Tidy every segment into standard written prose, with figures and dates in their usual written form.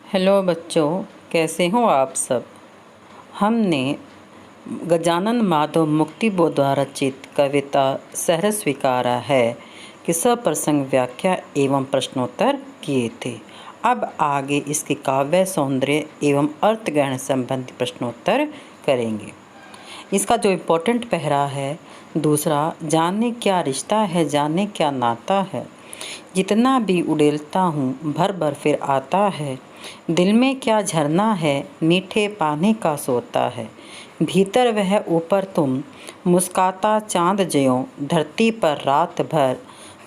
Hello बच्चों, कैसे हो आप सब। हमने गजानन माधव मुक्तिबोध द्वारा रचित कविता सहर्ष स्वीकारा है कि सप्रसंग व्याख्या एवं प्रश्नोत्तर किए थे। अब आगे इसके काव्य सौंदर्य एवं अर्थग्रहण संबंधी प्रश्नोत्तर करेंगे। इसका जो इम्पोर्टेंट पहरा है दूसरा, जाने क्या रिश्ता है, जाने क्या नाता है, जितना भी उड़ेलता हूँ भर भर फिर आता है, दिल में क्या झरना है, मीठे पानी का सोता है, भीतर वह ऊपर तुम, मुस्काता चांद ज्यों, धरती पर रात भर,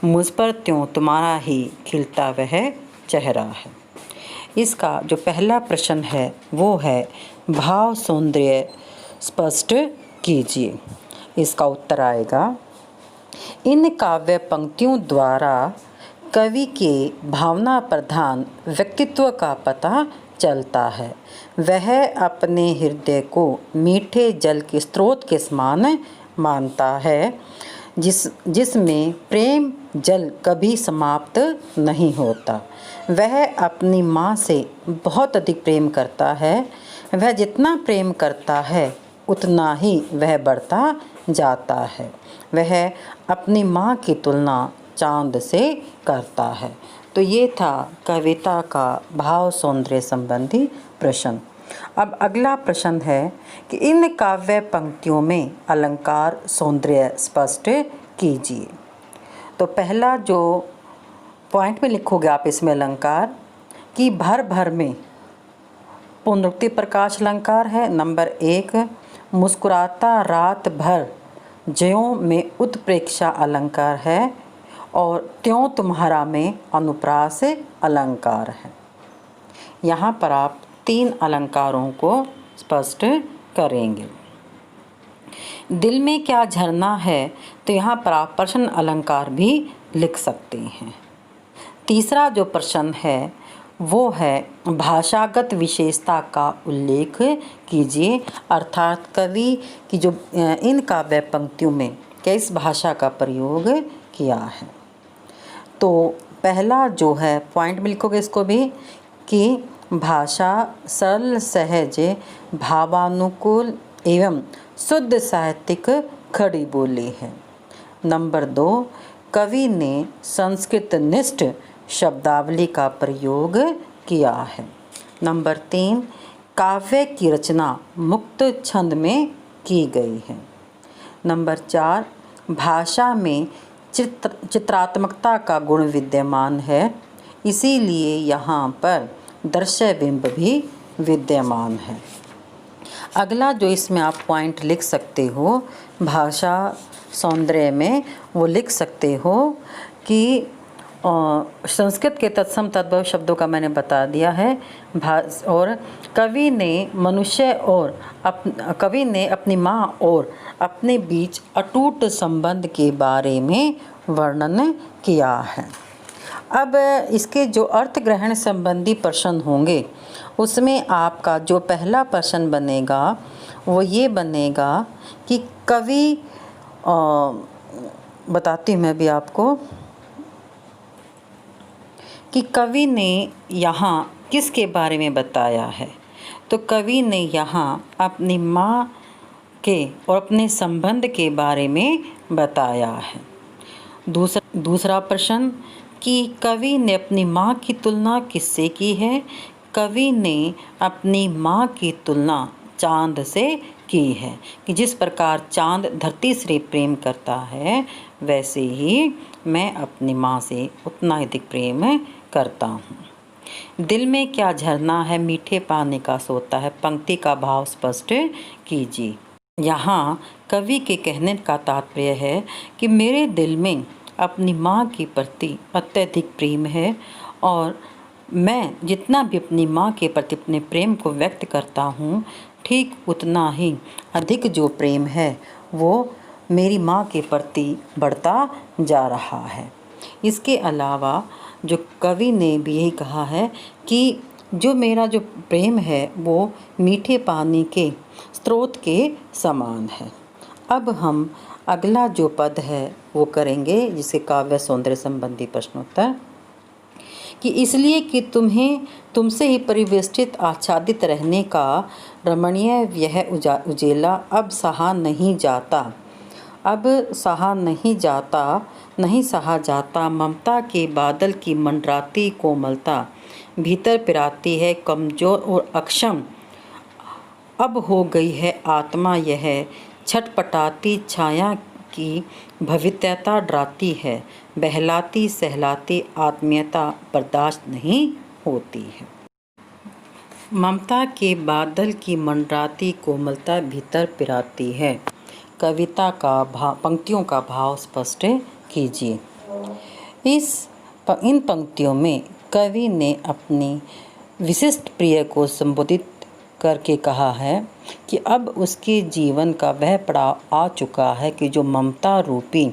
मुझ पर त्यों तुम्हारा ही खिलता वह चेहरा है। इसका जो पहला प्रश्न है वो है भाव सौंदर्य स्पष्ट कीजिए। इसका उत्तर आएगा, इन काव्य पंक्तियों द्वारा कवि के भावना प्रधान व्यक्तित्व का पता चलता है। वह अपने हृदय को मीठे जल के स्रोत के समान मानता है, जिसमें प्रेम जल कभी समाप्त नहीं होता। वह अपनी माँ से बहुत अधिक प्रेम करता है। वह जितना प्रेम करता है उतना ही वह बढ़ता जाता है। वह अपनी माँ की तुलना चांद से करता है। तो ये था कविता का भाव सौंदर्य संबंधी प्रश्न। अब अगला प्रश्न है कि इन काव्य पंक्तियों में अलंकार सौंदर्य स्पष्ट कीजिए। तो पहला जो पॉइंट में लिखोगे आप इसमें अलंकार कि भर भर में पुनरुक्ति प्रकाश अलंकार है। नंबर 1 मुस्कुराता रात भर ज्यों में उत्प्रेक्षा अलंकार है और त्यों तुम्हारा में अनुप्रास अलंकार है। यहाँ पर आप 3 अलंकारों को स्पष्ट करेंगे। दिल में क्या झरना है, तो यहाँ पर आप प्रश्न अलंकार भी लिख सकते हैं। तीसरा जो प्रश्न है वो है भाषागत विशेषता का उल्लेख कीजिए, अर्थात कवि की जो इन काव्य पंक्तियों में किस भाषा का प्रयोग किया है। तो पहला जो है पॉइंट में लिखोगे इसको भी कि भाषा सरल सहज भावानुकूल एवं शुद्ध साहित्यिक खड़ी बोली है। नंबर 2 कवि ने संस्कृत निष्ठ शब्दावली का प्रयोग किया है। नंबर 3 काव्य की रचना मुक्त छंद में की गई है। नंबर 4 भाषा में चित्रात्मकता का गुण विद्यमान है, इसीलिए यहाँ पर दृश्य बिंब भी विद्यमान है। अगला जो इसमें आप पॉइंट लिख सकते हो भाषा सौंदर्य में, वो लिख सकते हो कि संस्कृत के तत्सम तद्भव शब्दों का मैंने बता दिया है। और कवि ने अपनी माँ और अपने बीच अटूट संबंध के बारे में वर्णन किया है। अब इसके जो अर्थ ग्रहण संबंधी प्रश्न होंगे उसमें आपका जो पहला प्रश्न बनेगा वो ये बनेगा कि कवि बताती हूँ मैं भी आपको कि कवि ने यहाँ किसके बारे में बताया है। तो कवि ने यहाँ अपनी माँ के और अपने संबंध के बारे में बताया है। दूसरा प्रश्न कि कवि ने अपनी माँ की तुलना किससे की है। कवि ने अपनी माँ की तुलना चांद से की है कि जिस प्रकार चांद धरती से प्रेम करता है वैसे ही मैं अपनी माँ से उतना ही अधिक प्रेम करता हूँ। दिल में क्या झरना है, मीठे पानी का सोता है, पंक्ति का भाव स्पष्ट कीजिए। यहाँ कवि के कहने का तात्पर्य है कि मेरे दिल में अपनी माँ के प्रति अत्यधिक प्रेम है और मैं जितना भी अपनी माँ के प्रति अपने प्रेम को व्यक्त करता हूँ ठीक उतना ही अधिक जो प्रेम है वो मेरी माँ के प्रति बढ़ता जा रहा है। इसके अलावा जो कवि ने भी यही कहा है कि जो मेरा जो प्रेम है वो मीठे पानी के स्रोत के समान है। अब हम अगला जो पद है वो करेंगे जिसे काव्य सौंदर्य संबंधी प्रश्नोत्तर कि इसलिए कि तुम्हें तुमसे ही परिवेष्टित आच्छादित रहने का रमणीय यह उजेला अब सहा नहीं जाता, अब सहा नहीं जाता, नहीं सहा जाता। ममता के बादल की मंडराती कोमलता भीतर पिराती है कमजोर और अक्षम। अब हो गई है आत्मा यह छटपटाती छाया की भवित्यता डराती है, बहलाती सहलाती आत्मीयता बर्दाश्त नहीं होती है। ममता के बादल की मंडराती कोमलता भीतर पिराती है। कविता का भाव, पंक्तियों का भाव स्पष्ट कीजिए। इन पंक्तियों में कवि ने अपनी विशिष्ट प्रिय को संबोधित करके कहा है कि अब उसके जीवन का वह पड़ाव आ चुका है कि जो ममता रूपी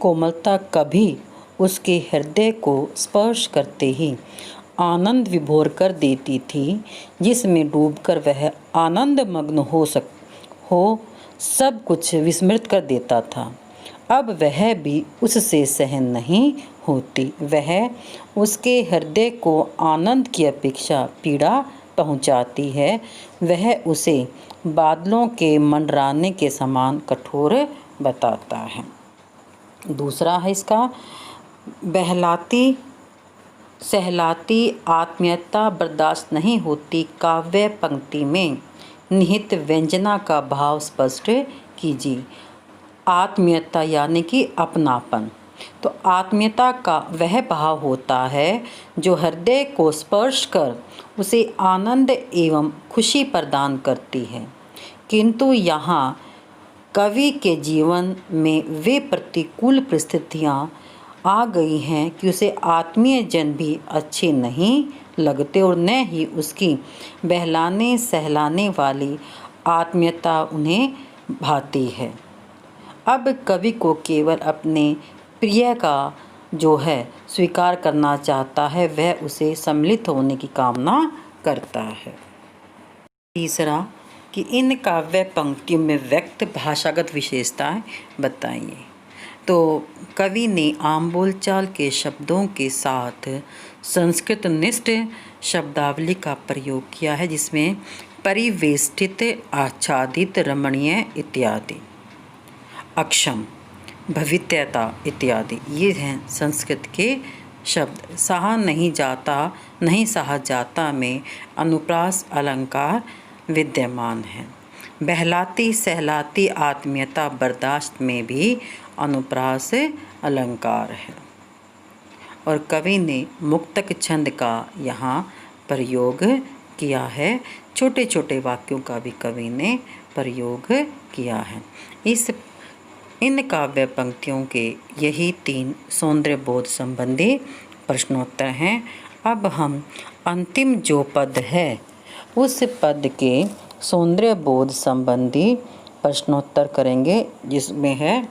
कोमलता कभी उसके हृदय को स्पर्श करते ही आनंद विभोर कर देती थी, जिसमें डूबकर वह आनंद मग्न हो सब कुछ विस्मृत कर देता था, अब वह भी उससे सहन नहीं होती। वह उसके हृदय को आनंद की अपेक्षा पीड़ा पहुंचाती है। वह उसे बादलों के मंडराने के समान कठोर बताता है। दूसरा है इसका, बहलाती सहलाती आत्मीयता बर्दाश्त नहीं होती। काव्य पंक्ति में निहित व्यंजना का भाव स्पष्ट कीजिए। आत्मीयता यानी कि अपनापन। तो आत्मीयता का वह भाव होता है जो हृदय को स्पर्श कर उसे आनंद एवं खुशी प्रदान करती है। किंतु यहाँ कवि के जीवन में वे प्रतिकूल परिस्थितियाँ आ गई हैं कि उसे आत्मीय जन भी अच्छे नहीं लगते और न ही उसकी बहलाने सहलाने वाली आत्मीयता उन्हें भाती है। अब कवि को केवल अपने प्रिय का जो है स्वीकार करना चाहता है, वह उसे सम्मिलित होने की कामना करता है। तीसरा कि इन काव्य पंक्तियों में व्यक्त भाषागत विशेषताएं बताइए। तो कवि ने आम बोलचाल के शब्दों के साथ संस्कृत निष्ठ शब्दावली का प्रयोग किया है, जिसमें परिवेष्टित, आच्छादित, रमणीय इत्यादि, अक्षम, भवित्यता इत्यादि ये हैं संस्कृत के शब्द। सहा नहीं जाता, नहीं सहा जाता में अनुप्रास अलंकार विद्यमान है। बहलाती सहलाती आत्मीयता बर्दाश्त में भी अनुप्रास अलंकार है। और कवि ने मुक्तक छंद का यहाँ प्रयोग किया है। छोटे छोटे वाक्यों का भी कवि ने प्रयोग किया है। इन काव्य पंक्तियों के यही 3 सौंदर्य बोध संबंधी प्रश्नोत्तर हैं। अब हम अंतिम जो पद है उस पद के सौंदर्य बोध संबंधी प्रश्नोत्तर करेंगे, जिसमें है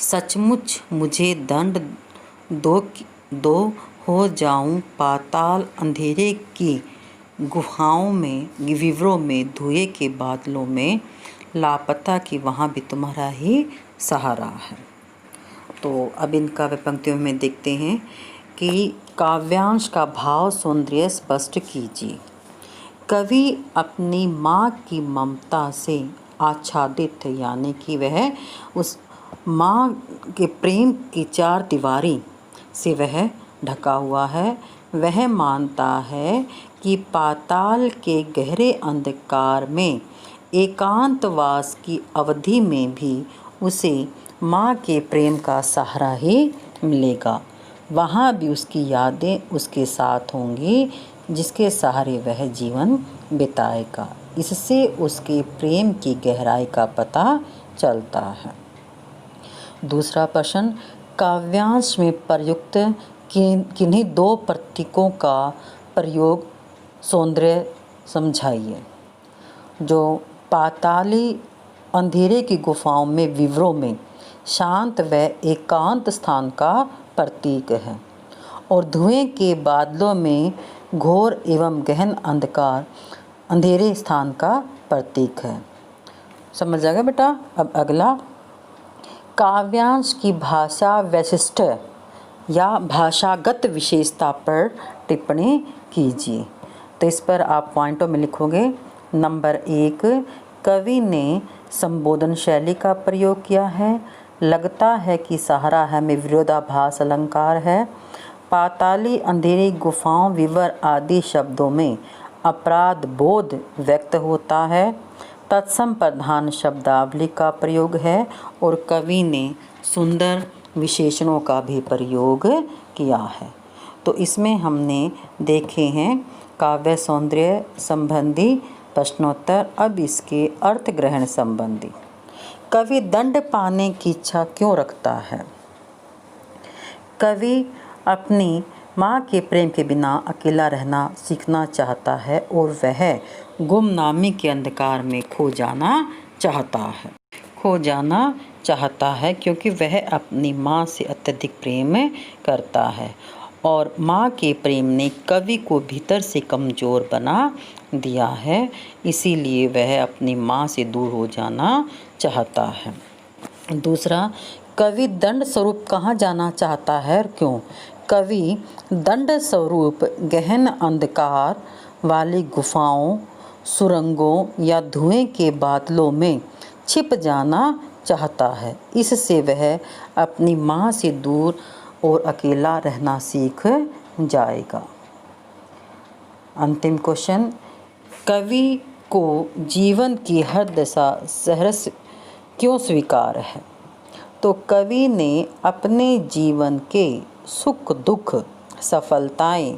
सचमुच मुझे दंड दो हो जाऊं पाताल अंधेरे की गुफाओं में, विवरों में, धुएं के बादलों में, लापता कि वहाँ भी तुम्हारा ही सहारा है। तो अब इन काव्य पंक्तियों में देखते हैं कि काव्यांश का भाव सौंदर्य स्पष्ट कीजिए। कवि अपनी माँ की ममता से आच्छादित है, यानी कि वह उस माँ के प्रेम की 4 दीवारी से वह ढका हुआ है। वह मानता है कि पाताल के गहरे अंधकार में एकांतवास की अवधि में भी उसे माँ के प्रेम का सहारा ही मिलेगा। वहाँ भी उसकी यादें उसके साथ होंगी, जिसके सहारे वह जीवन बिताएगा। इससे उसके प्रेम की गहराई का पता चलता है। दूसरा प्रश्न, काव्यांश में प्रयुक्त किन्हीं 2 प्रतीकों का प्रयोग सौंदर्य समझाइए। जो पाताली अंधेरे की गुफाओं में, विवरों में शांत व एकांत स्थान का प्रतीक है, और धुएं के बादलों में घोर एवं गहन अंधकार अंधेरे स्थान का प्रतीक है। समझ जाएगा बेटा। अब अगला, काव्यांश की भाषा वैशिष्ट या भाषागत विशेषता पर टिप्पणी कीजिए। तो इस पर आप पॉइंटों में लिखोगे। नंबर 1, कवि ने संबोधन शैली का प्रयोग किया है। लगता है कि सहारा है में विरोधाभास अलंकार है। पाताली, अंधेरी, गुफाओं, विवर आदि शब्दों में अपराध बोध व्यक्त होता है। तत्सम प्रधान शब्दावली का प्रयोग है और कवि ने सुंदर विशेषणों का भी प्रयोग किया है। तो इसमें हमने देखे हैं काव्य सौंदर्य संबंधी प्रश्नोत्तर। अब इसके अर्थ ग्रहण संबंधी। कवि दंड पाने की इच्छा क्यों रखता है? कवि अपनी माँ के प्रेम के बिना अकेला रहना सीखना चाहता है और वह गुमनामी के अंधकार में खो जाना चाहता है क्योंकि वह अपनी माँ से अत्यधिक प्रेम करता है और माँ के प्रेम ने कवि को भीतर से कमज़ोर बना दिया है, इसीलिए वह अपनी माँ से दूर हो जाना चाहता है। दूसरा, कवि दंड स्वरूप कहाँ जाना चाहता है और क्यों? कवि दंड स्वरूप गहन अंधकार वाली गुफाओं, सुरंगों या धुएं के बादलों में छिप जाना चाहता है। इससे वह अपनी माँ से दूर और अकेला रहना सीख जाएगा। अंतिम क्वेश्चन, कवि को जीवन की हर दशा सहर्ष क्यों स्वीकार है? तो कवि ने अपने जीवन के सुख दुख, सफलताएं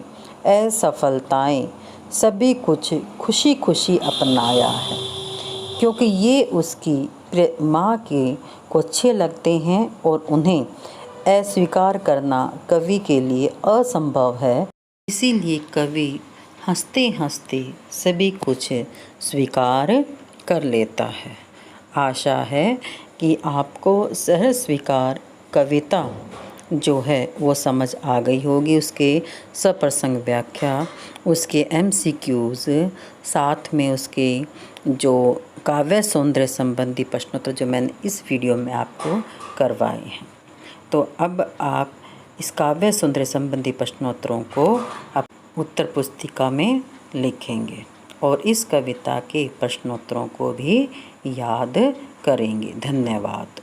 असफलताएं सभी कुछ खुशी खुशी अपनाया है क्योंकि ये उसकी माँ को अच्छे लगते हैं और उन्हें अस्वीकार करना कवि के लिए असंभव है। इसीलिए कवि हंसते हंसते सभी कुछ स्वीकार कर लेता है। आशा है कि आपको सहज स्वीकार कविता जो है वो समझ आ गई होगी। उसके सप्रसंग व्याख्या, उसके MCQs, साथ में उसके जो काव्य सौंदर्य संबंधी प्रश्नोत्तर जो मैंने इस वीडियो में आपको करवाए हैं। तो अब आप इस काव्य सौंदर्य संबंधी प्रश्नोत्तरों को आप उत्तर पुस्तिका में लिखेंगे और इस कविता के प्रश्नोत्तरों को भी याद करेंगे। धन्यवाद।